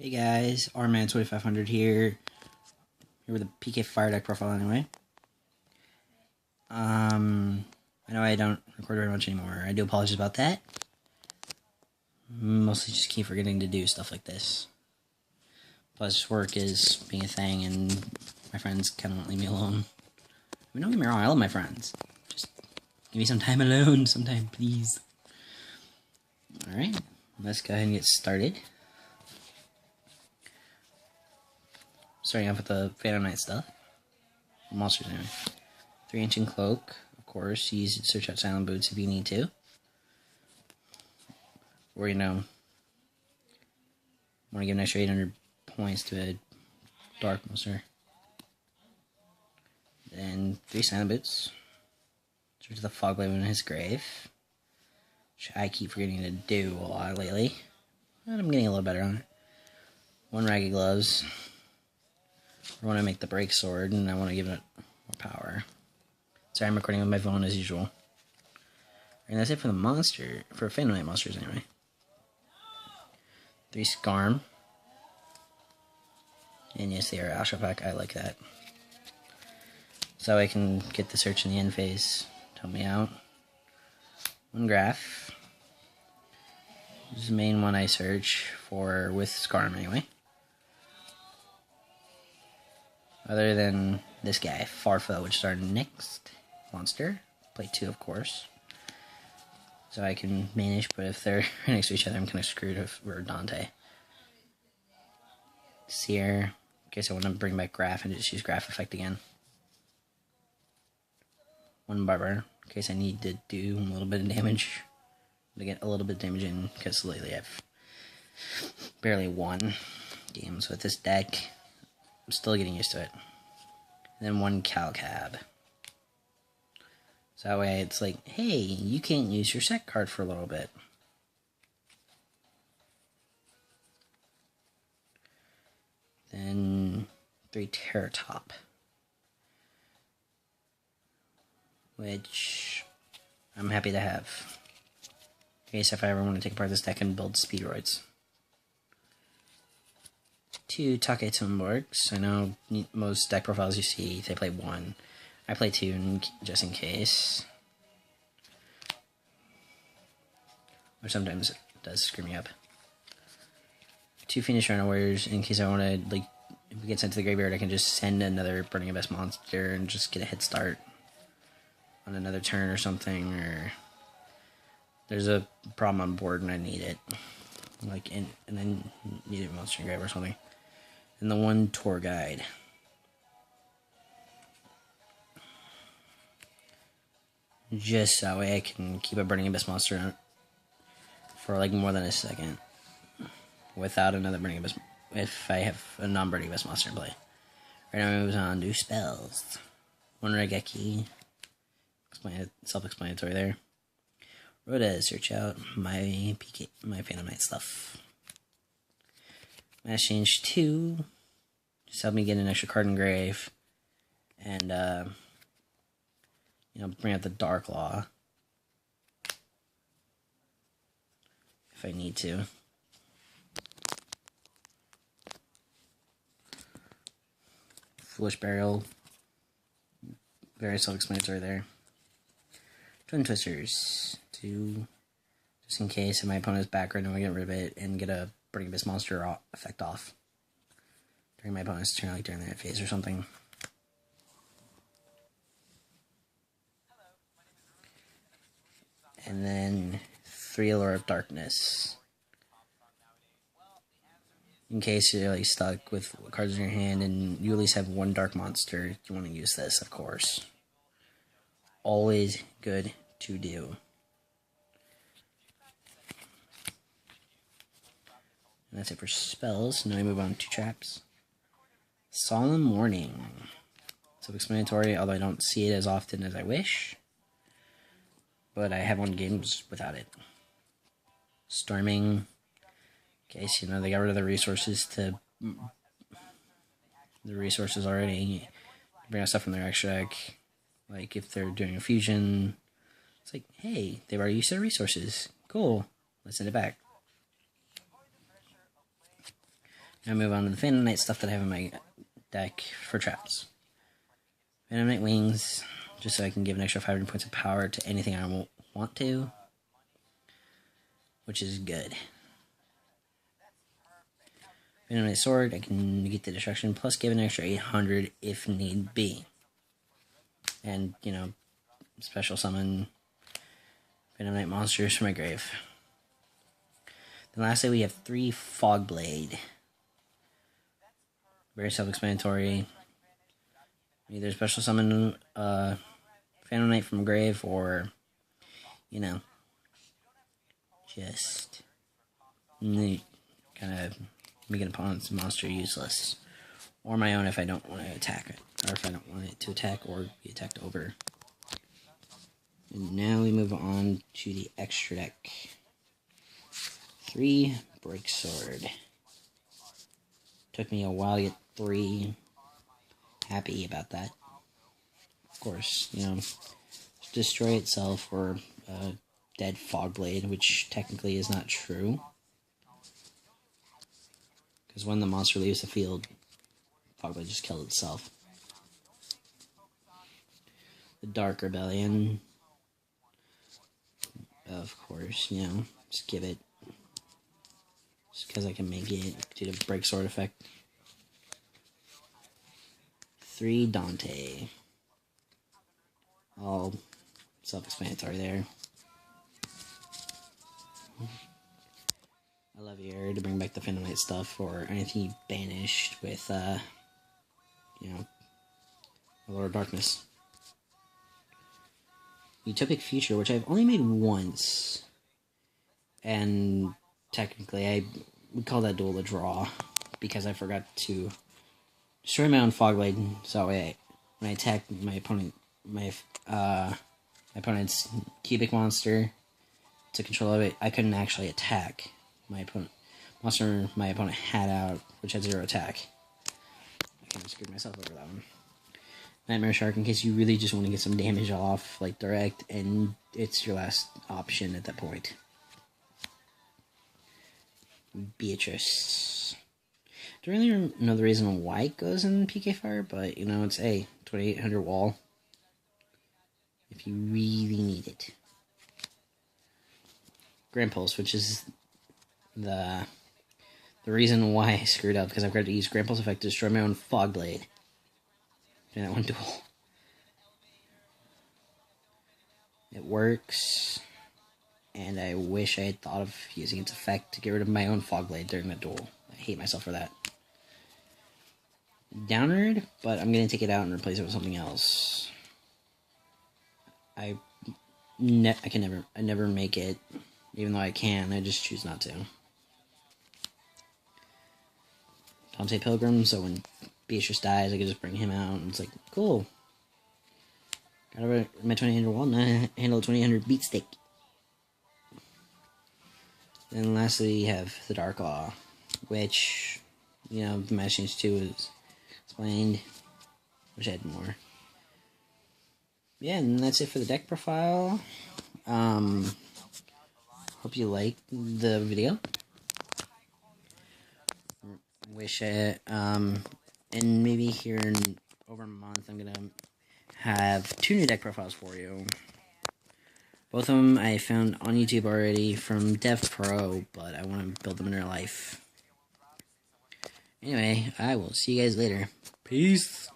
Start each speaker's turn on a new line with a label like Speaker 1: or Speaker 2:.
Speaker 1: Hey guys, RMan2500 here with a PK Fire Deck profile anyway. I know I don't record very much anymore. I do apologize about that. Mostly just keep forgetting to do stuff like this. Plus, work is being a thing, and my friends kind of won't leave me alone. I mean, don't get me wrong, I love my friends. Just give me some time alone sometime, please. Alright, let's go ahead and get started. Starting off with the Phantom Knight stuff. Monsters anyway. 3 Ancient Cloak, of course. Use it to search out Silent Boots if you need to. Or, you know, want to give an extra 800 points to a Dark Monster. Then 3 Silent Boots. Search the Fogblade in his grave. Which I keep forgetting to do a lot lately. And I'm getting a little better on it. 1 Ragged Gloves. I want to make the Break Sword, and I want to give it more power. Sorry, I'm recording with my phone as usual. And that's it for the monster, for Phantom Knight monsters anyway. 3 Skarm. And yes, they are Astral Pack, I like that. So I can get the search in the end phase to help me out. 1 Graph. This is the main one I search for with Skarm anyway. Other than this guy, Farfa, which is our next monster. Play 2, of course. So I can manage, but if they're next to each other, I'm kind of screwed with Dante. Seer. In case I want to bring back Graph and just use Graph effect again. 1 Barber. In case I need to do a little bit of damage. To get a little bit of damage in, because lately I've barely won games with this deck. I'm still getting used to it. And then 1 Calcab. So that way it's like, hey, you can't use your set card for a little bit. Then 3 Terratop. Which I'm happy to have. In case if I ever want to take apart this deck and build Speedroids. 2 Taketomborgs. I know most deck profiles you see, they play 1. I play 2 just in case. Or sometimes it does screw me up. 2 Fiendish Rhino Warriors, in case I want to, like, if we get sent to the graveyard, I can just send another Burning Abyss monster and just get a head start on another turn or something, or there's a problem on board and I need it. Like, and then need a monster in grave or something. And the 1 Tour Guide. Just that way I can keep a Burning Abyss monster for like more than a second. Without another Burning Abyss, if I have a non-Burning Abyss monster in play. Right now it moves on to spells. 1 Raigeki. Self-explanatory there. Rhoda, search out my Phantom Knight stuff. Mass Change 2. Just help me get an extra card in grave. And, you know, bring out the Dark Law. If I need to. Foolish Burial. Very self-explanatory there. Twin Twisters. 2. Just in case if my opponent's back right now, I get rid of it and get a Burning Abyss monster effect off. During my opponent's turn, like during that phase or something. And then 3 Allure of Darkness. In case you're like stuck with cards in your hand and you at least have 1 dark monster, you want to use this, of course. Always good to do. And that's it for spells. Now we move on to traps. Solemn Warning. Self-explanatory, although I don't see it as often as I wish. But I have won games without it. Storming. In case, you know, they got rid of the resources to... The resources already. Bring out stuff from their extra deck. Like, if they're doing a fusion... It's like, hey, they've already used their resources. Cool. Let's send it back. Now move on to the Phantom Knight stuff that I have in my deck for traps. Phantom Knight Wings, just so I can give an extra 500 points of power to anything I want to, which is good. Phantom Knight Sword, I can negate the destruction, plus give an extra 800 if need be. And, you know, special summon Phantom Knight monsters from my grave. Then lastly, we have 3 Fogblade. Very self-explanatory. Either special summon Phantom Knight from grave, or, you know, just kind of make an opponent's monster useless. Or my own if I don't want to attack it, or if I don't want it to attack or be attacked over. And now we move on to the extra deck. 3 Break Sword. Took me a while to get 3. Happy about that. Of course, you know, destroy itself or dead Fogblade, which technically is not true. Because when the monster leaves the field, Fogblade just killed itself. The Dark Rebellion. Of course, you know, just give it. Just because I can make it do the Break Sword effect. 3 Dante. All self-explanatory there. I love Air to bring back the Phantom Knight stuff, or anything you banished with, you know, Lord of Darkness. Utopic Future, which I've only made once. And technically, I would call that duel a draw, because I forgot to destroy my own Fogblade, so that way when I attack my opponent, my opponent's cubic monster to control of it, I couldn't actually attack my opponent. Monster my opponent had out, which had 0 attack. I kind of screwed myself over that one. Nightmare Shark, in case you really just want to get some damage off, like direct, and it's your last option at that point. Beatrice. Don't really know the reason why it goes in PK Fire, but, you know, it's a 2800 wall. If you really need it. Grand Pulse, which is the reason why I screwed up, because I've got to use Grand Pulse effect to destroy my own Fogblade in that one duel. It works, and I wish I had thought of using its effect to get rid of my own Fogblade during the duel. I hate myself for that. Downward, but I'm going to take it out and replace it with something else. I never make it, even though I can, I just choose not to. Dante Pilgrim, so when Beatrice dies, I can just bring him out, and it's like, cool. Got over my 2800 wall, now I handle a 2800 beat stick. Then lastly, you have the Dark Law, which, you know, the Mass Change 2 is explained. Wish I had more. Yeah, and that's it for the deck profile. Hope you liked the video. Wish I, and maybe here in over a month, I'm gonna have 2 new deck profiles for you. Both of them I found on YouTube already from Dev Pro, but I want to build them in real life. Anyway, I will see you guys later. Peace.